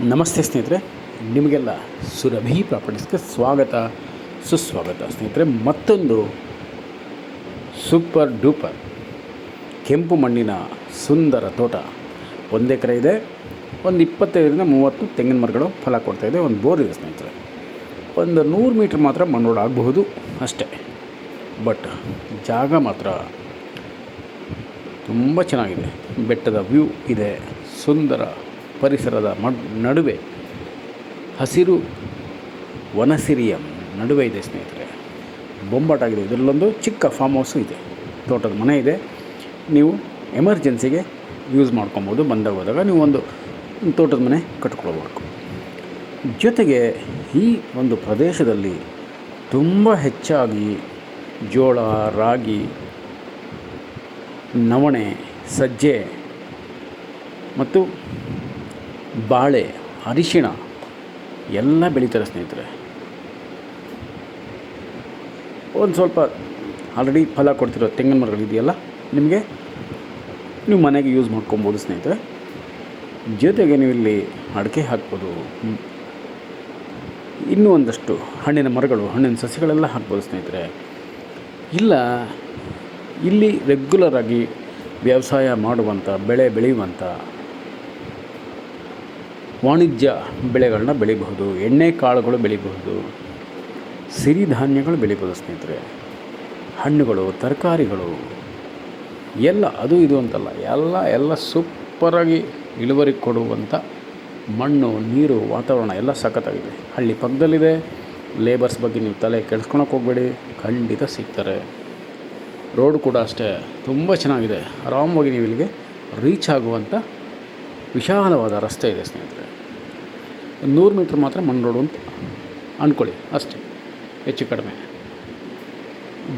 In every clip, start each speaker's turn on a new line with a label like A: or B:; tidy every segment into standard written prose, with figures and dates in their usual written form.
A: ನಮಸ್ತೆ ಸ್ನೇಹಿತರೆ, ನಿಮಗೆಲ್ಲ ಸುರಭಿ ಪ್ರಾಪರ್ಟೀಸ್ಗೆ ಸ್ವಾಗತ ಸುಸ್ವಾಗತ. ಸ್ನೇಹಿತರೆ, ಮತ್ತೊಂದು ಸೂಪರ್ ಡೂಪರ್ ಕೆಂಪು ಮಣ್ಣಿನ ಸುಂದರ ತೋಟ. 1 ಎಕರೆ ಇದೆ. ಒಂದು 25-30 ತೆಂಗಿನ ಮರಗಳು ಫಲ ಕೊಡ್ತಾಯಿದೆ. ಒಂದು ಬೋರ್ ಇದೆ ಸ್ನೇಹಿತರೆ. ಒಂದು 100 ಮೀಟ್ರ್ ಮಾತ್ರ ಮಣ್ಣೋಡು ಆಗಬಹುದು ಅಷ್ಟೇ. ಬಟ್ ಜಾಗ ಮಾತ್ರ ತುಂಬ ಚೆನ್ನಾಗಿದೆ. ಬೆಟ್ಟದ ವ್ಯೂ ಇದೆ. ಸುಂದರ ಪರಿಸರದ ನಡುವೆ ಹಸಿರು ವನಸಿರಿಯ ನಡುವೆ ಇದೆ ಸ್ನೇಹಿತರೆ. ಬೊಂಬಾಟಾಗಿದೆ. ಇದರಲ್ಲೊಂದು ಚಿಕ್ಕ ಫಾರ್ಮ್ ಹೌಸು ಇದೆ, ತೋಟದ ಮನೆ ಇದೆ. ನೀವು ಎಮರ್ಜೆನ್ಸಿಗೆ ಯೂಸ್ ಮಾಡ್ಕೊಬೋದು. ಬಂದಾಗ ಹೋದಾಗ ನೀವು ಒಂದು ತೋಟದ ಮನೆ ಕಟ್ಕೊಳ್ಬೇಕು. ಜೊತೆಗೆ ಈ ಒಂದು ಪ್ರದೇಶದಲ್ಲಿ ತುಂಬ ಹೆಚ್ಚಾಗಿ ಜೋಳ, ರಾಗಿ, ನವಣೆ, ಸಜ್ಜೆ ಮತ್ತು ಬಾಳೆ, ಅರಿಶಿಣ ಎಲ್ಲ ಬೆಳೀತಾರೆ ಸ್ನೇಹಿತರೆ. ಒಂದು ಸ್ವಲ್ಪ ಆಲ್ರೆಡಿ ಫಲ ಕೊಡ್ತಿರೋ ತೆಂಗಿನ ಮರಗಳಿದೆಯಲ್ಲ, ನಿಮಗೆ ನೀವು ಮನೆಗೆ ಯೂಸ್ ಮಾಡ್ಕೊಬೋದು ಸ್ನೇಹಿತರೆ. ಜೊತೆಗೆ ನೀವು ಇಲ್ಲಿ ಅಡಿಕೆ ಹಾಕ್ಬೋದು. ಇನ್ನೂ ಒಂದಷ್ಟು ಹಣ್ಣಿನ ಮರಗಳು, ಹಣ್ಣಿನ ಸಸಿಗಳೆಲ್ಲ ಹಾಕ್ಬೋದು ಸ್ನೇಹಿತರೆ. ಇಲ್ಲ ಇಲ್ಲಿ ರೆಗ್ಯುಲರಾಗಿ ವ್ಯವಸಾಯ ಮಾಡುವಂಥ, ಬೆಳೆ ಬೆಳೆಯುವಂಥ ವಾಣಿಜ್ಯ ಬೆಳೆಗಳನ್ನ ಬೆಳಿಬಹುದು. ಎಣ್ಣೆ ಕಾಳುಗಳು ಬೆಳಿಬಹುದು, ಸಿರಿಧಾನ್ಯಗಳು ಬೆಳಿಬೋದು ಸ್ನೇಹಿತರೆ. ಹಣ್ಣುಗಳು, ತರಕಾರಿಗಳು ಎಲ್ಲ ಅದು ಇದು ಅಂತಲ್ಲ, ಎಲ್ಲ ಸೂಪರಾಗಿ ಇಳುವರಿ ಕೊಡುವಂಥ ಮಣ್ಣು, ನೀರು, ವಾತಾವರಣ ಎಲ್ಲ ಸಖತ್ತಾಗಿದೆ. ಹಳ್ಳಿ ಪಕ್ಕದಲ್ಲಿದೆ. ಲೇಬರ್ಸ್ ಬಗ್ಗೆ ನೀವು ತಲೆ ಕೆಡಿಸ್ಕೊಳಕ್ಕೆ ಹೋಗಬೇಡಿ, ಖಂಡಿತ ಸಿಗ್ತಾರೆ. ರೋಡ್ ಕೂಡ ಅಷ್ಟೇ ತುಂಬ ಚೆನ್ನಾಗಿದೆ. ಆರಾಮವಾಗಿ ನೀವು ಇಲ್ಲಿಗೆ ರೀಚ್ ಆಗುವಂಥ ವಿಶಾಲವಾದ ರಸ್ತೆ ಇದೆ ಸ್ನೇಹಿತರೆ. 100 ಮೀಟ್ರ್ ಮಾತ್ರ ಮಣ್ಣು ರೋಡು ಅಂತ ಅಂದ್ಕೊಳ್ಳಿ ಅಷ್ಟೇ, ಹೆಚ್ಚು ಕಡಿಮೆ.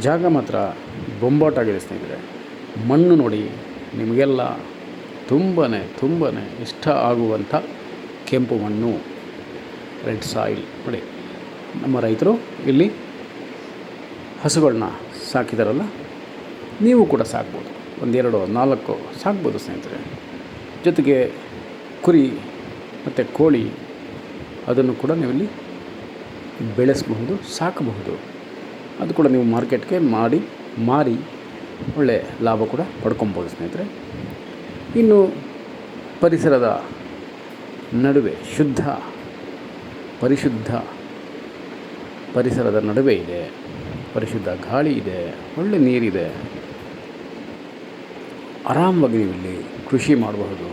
A: ಜಾಗ ಮಾತ್ರ ಬೊಂಬಾಟಾಗಿದೆ ಸ್ನೇಹಿತರೆ. ಮಣ್ಣು ನೋಡಿ, ನಿಮಗೆಲ್ಲ ತುಂಬಾ ಇಷ್ಟ ಆಗುವಂಥ ಕೆಂಪು ಮಣ್ಣು, ರೆಡ್ ಸಾಯಿಲ್ ನೋಡಿ. ನಮ್ಮ ರೈತರು ಇಲ್ಲಿ ಹಸುಗಳನ್ನ ಸಾಕಿದಾರಲ್ಲ, ನೀವು ಕೂಡ ಸಾಕ್ಬೋದು. 1, 2, 4 ಸಾಕ್ಬೋದು ಸ್ನೇಹಿತರೆ. ಜೊತೆಗೆ ಕುರಿ ಮತ್ತು ಕೋಳಿ, ಅದನ್ನು ಕೂಡ ನೀವಿಲ್ಲಿ ಬೆಳೆಸಬಹುದು, ಸಾಕಬಹುದು. ಅದು ಕೂಡ ನೀವು ಮಾರ್ಕೆಟ್ಗೆ ಮಾರಿ ಒಳ್ಳೆಯ ಲಾಭ ಕೂಡ ಪಡ್ಕೊಬೋದು ಸ್ನೇಹಿತರೆ. ಇನ್ನು ಪರಿಸರದ ನಡುವೆ ಪರಿಶುದ್ಧ ಪರಿಸರದ ನಡುವೆ ಇದೆ. ಪರಿಶುದ್ಧ ಗಾಳಿ ಇದೆ, ಒಳ್ಳೆ ನೀರಿದೆ. ಆರಾಮವಾಗಿ ನೀವು ಇಲ್ಲಿ ಕೃಷಿ ಮಾಡಬಹುದು,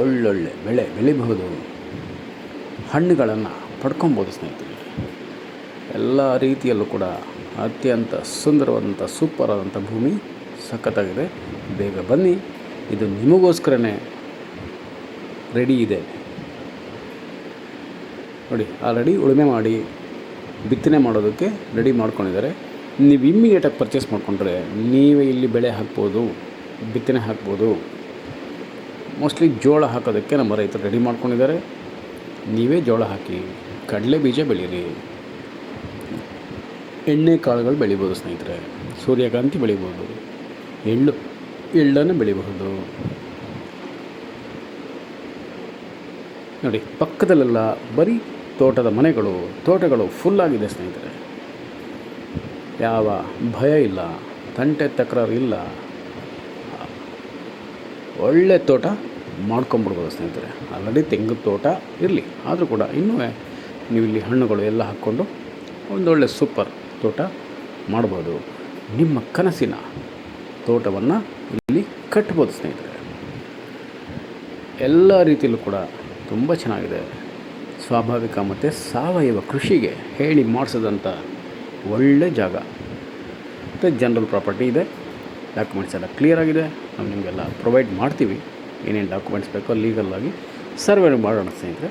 A: ಒಳ್ಳೊಳ್ಳೆ ಬೆಳೆ ಬೆಳಿಬಹುದು, ಹಣ್ಣುಗಳನ್ನು ಪಡ್ಕೊಬೋದು ಸ್ನೇಹಿತರೆ. ಎಲ್ಲ ರೀತಿಯಲ್ಲೂ ಕೂಡ ಅತ್ಯಂತ ಸುಂದರವಾದಂಥ ಸೂಪರ್ ಆದಂಥ ಭೂಮಿ, ಸಖತ್ತಾಗಿದೆ. ಬೇಗ ಬನ್ನಿ, ಇದು ನಿಮಗೋಸ್ಕರನೇ ರೆಡಿ ಇದೆ ನೋಡಿ. ಆಲ್ರೆಡಿ ಉಳುಮೆ ಮಾಡಿ ಬಿತ್ತನೆ ಮಾಡೋದಕ್ಕೆ ರೆಡಿ ಮಾಡ್ಕೊಂಡಿದ್ದಾರೆ. ನೀವು ಇಮ್ಮಿಡಿಯೇಟಾಗಿ ಪರ್ಚೇಸ್ ಮಾಡಿಕೊಂಡ್ರೆ ನೀವೇ ಇಲ್ಲಿ ಬೆಳೆ ಹಾಕ್ಬೋದು, ಬಿತ್ತನೆ ಹಾಕ್ಬೋದು. ಮೋಸ್ಟ್ಲಿ ಜೋಳ ಹಾಕೋದಕ್ಕೆ ನಮ್ಮ ರೈತರು ರೆಡಿ ಮಾಡ್ಕೊಂಡಿದ್ದಾರೆ. ನೀವೇ ಜೋಳ ಹಾಕಿ, ಕಡಲೆ ಬೀಜ ಬೆಳೀರಿ, ಎಣ್ಣೆ ಕಾಳುಗಳು ಬೆಳಿಬೋದು ಸ್ನೇಹಿತರೆ. ಸೂರ್ಯಕಾಂತಿ ಬೆಳಿಬೋದು, ಎಳ್ಳನ್ನು ಬೆಳಿಬಹುದು ನೋಡಿ. ಪಕ್ಕದಲ್ಲೆಲ್ಲ ಬರೀ ತೋಟಗಳು ಫುಲ್ಲಾಗಿದೆ ಸ್ನೇಹಿತರೆ. ಯಾವ ಭಯ ಇಲ್ಲ, ತಂಟೆ ತಕರಾರು ಇಲ್ಲ. ಒಳ್ಳೆ ತೋಟ ಮಾಡ್ಕೊಂಬಿಡ್ಬೋದು ಸ್ನೇಹಿತರೆ. ಆಲ್ರೆಡಿ ತೆಂಗಿನ ತೋಟ ಇರಲಿ, ಆದರೂ ಕೂಡ ಇನ್ನೂ ನೀವು ಇಲ್ಲಿ ಹಣ್ಣುಗಳು ಎಲ್ಲ ಹಾಕ್ಕೊಂಡು ಒಂದೊಳ್ಳೆ ಸೂಪರ್ ತೋಟ ಮಾಡ್ಬೋದು. ನಿಮ್ಮ ಕನಸಿನ ತೋಟವನ್ನು ಇಲ್ಲಿ ಕಟ್ಬೋದು ಸ್ನೇಹಿತರೆ. ಎಲ್ಲ ರೀತಿಯಲ್ಲೂ ಕೂಡ ತುಂಬ ಚೆನ್ನಾಗಿದೆ. ಸ್ವಾಭಾವಿಕ ಮತ್ತು ಸಾವಯವ ಕೃಷಿಗೆ ಹೇಳಿ ಮಾಡಿಸಿದಂಥ ಒಳ್ಳೆ ಜಾಗ. ಮತ್ತು ಜನರಲ್ ಪ್ರಾಪರ್ಟಿ ಇದೆ. ಡಾಕ್ಯುಮೆಂಟ್ಸ್ ಎಲ್ಲ ಕ್ಲಿಯರ್ ಆಗಿದೆ. ನಾವು ನಿಮಗೆಲ್ಲ ಪ್ರೊವೈಡ್ ಮಾಡ್ತೀವಿ. ಏನೇನು ಡಾಕ್ಯುಮೆಂಟ್ಸ್ ಬೇಕೋ ಲೀಗಲ್ಲಾಗಿ ಸರ್ವೆ ಮಾಡೋಣ ಸ್ನೇಹಿತರೆ.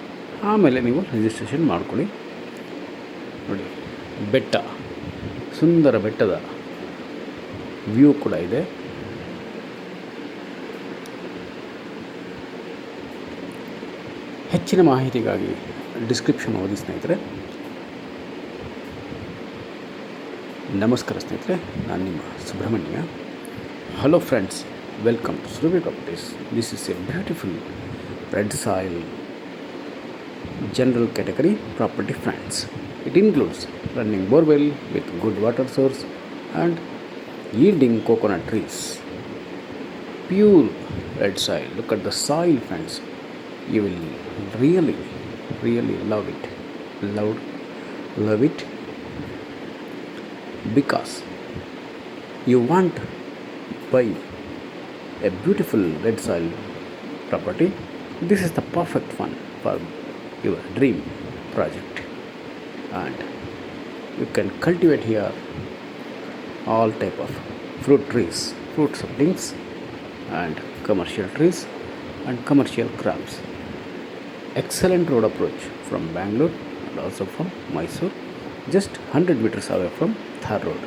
A: ಆಮೇಲೆ ನೀವು ರಿಜಿಸ್ಟ್ರೇಷನ್ ಮಾಡ್ಕೊಳ್ಳಿ. ನೋಡಿ, ಬೆಟ್ಟ, ಸುಂದರ ಬೆಟ್ಟದ ವ್ಯೂ ಕೂಡ ಇದೆ. ಹೆಚ್ಚಿನ ಮಾಹಿತಿಗಾಗಿ ಡಿಸ್ಕ್ರಿಪ್ಷನ್ ಓದಿ ಸ್ನೇಹಿತರೆ. ನಮಸ್ಕಾರ ಸ್ನೇಹಿತರೆ, ನಾನು ನಿಮ್ಮ Subrahmanya. Hello friends, welcome to Surbhi Properties. This is a beautiful red soil General category property friends. It includes running borewell with good water source and yielding coconut trees. Pure red soil. Look at the soil friends. You will really, really love it. Love, love it because you want to buy a beautiful red soil property. This is the perfect one for your dream project, and you can cultivate here all type of fruit trees, fruit saplings, and commercial trees and commercial crops. Excellent road approach from Bangalore and also from Mysore, just 100 meters away from Thar Road.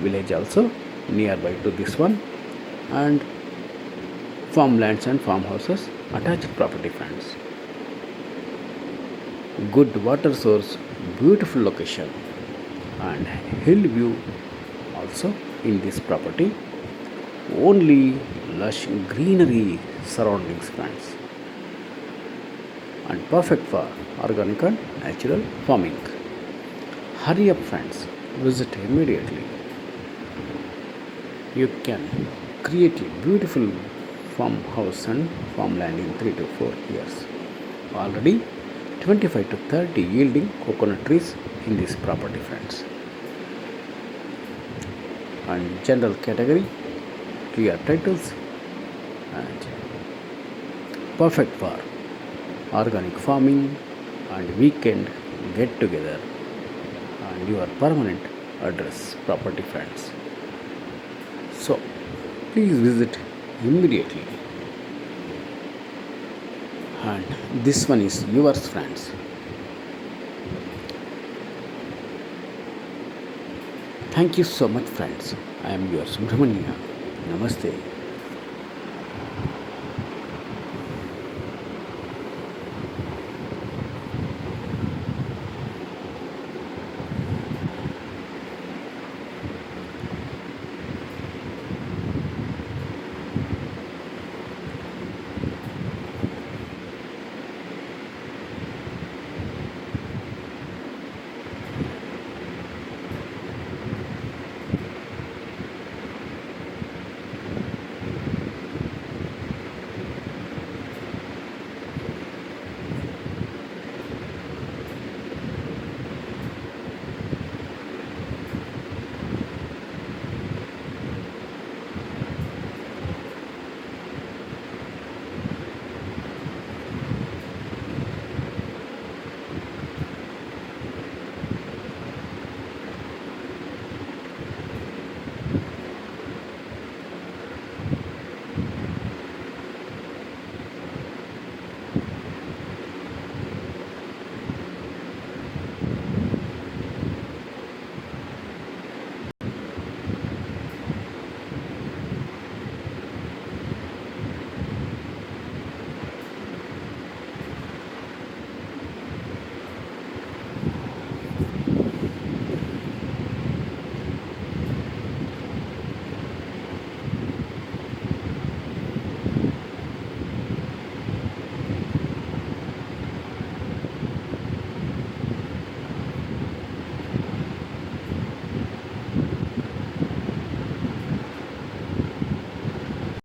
A: Village also nearby to this one, and farmlands and farmhouses attached property friends. Good water source, beautiful location, and hill view also in this property. Only lush greenery surroundings friends, and perfect for organic and natural farming. Hurry up friends, visit immediately. You can create a beautiful farmhouse and farmland in 3 to 4 years. Already 25 to 30 yielding coconut trees in this property friends. And general category, clear titles, and perfect for organic farming and weekend get together, and your permanent address property friends. So please visit immediately, and this one is yours friends. Thank you so much friends. I am your Subramania. Namaste.